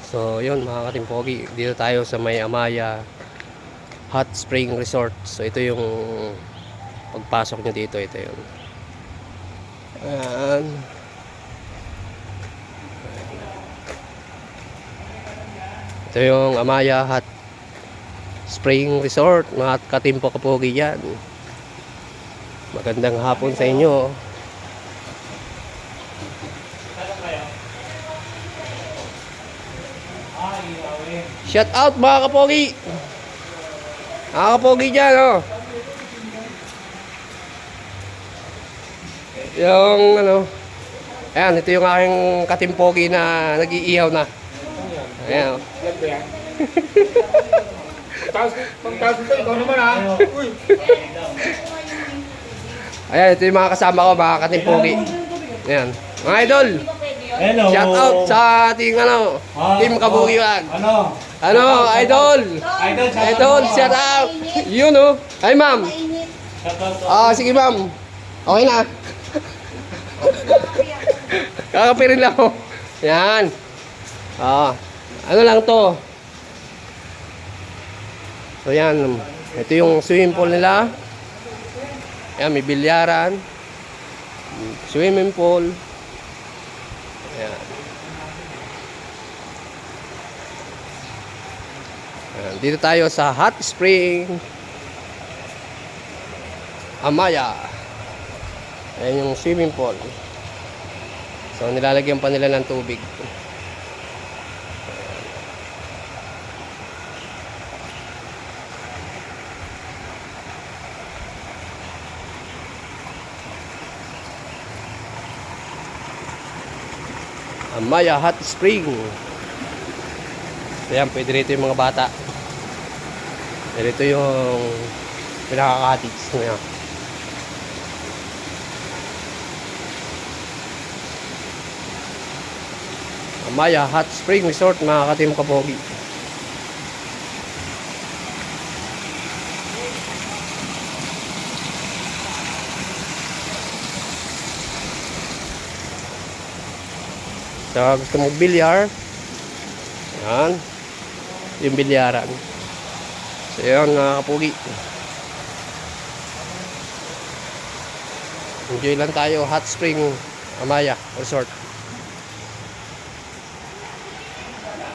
So yun mga katimpogi, dito tayo sa may Amaya Hot Spring Resort. So ito yung pagpasok nyo dito, ito yun. Ayan. Ito yung Amaya Hot Spring Resort, mga katimpo kapogi yan. Magandang hapon sa inyo. Shout out mga kapogi. Mga kapogi dyan, oh. Yung ano, ayan, ito yung aking katimpogi na nag-iihaw na. Ayan, oh. Pagtaas ito, ikaw naman ha. Uy. Ayan, ito yung mga kasama ko, mga katimpogi. Ayan, mga idol. Hello. Shout out sa ating ano, team kabugian. Ano, idol. Idol, shout out. Yun, oh. Ay, ma'am. Sige, ma'am. Okay na. Kakapirin lang ako. Yan. Ano lang to. So, yan. Ito yung swimming pool nila. Yan, may bilyaran. Swimming pool. Ayan. Ayan. Dito tayo sa Hot Spring Amaya. Ayan yung swimming pool. So nilalagyan pa nila ng tubig. Amaya Hot Spring. Ayan, pwede rito yung mga bata. Dito yung pinaka-cottage niya. Amaya Hot Spring Resort, mga katim kapogi. So, gusto mo bilyar. Yan. Yung bilyaran. So, yan mga kapogi. Enjoy lang tayo. Hot Spring Amaya Resort.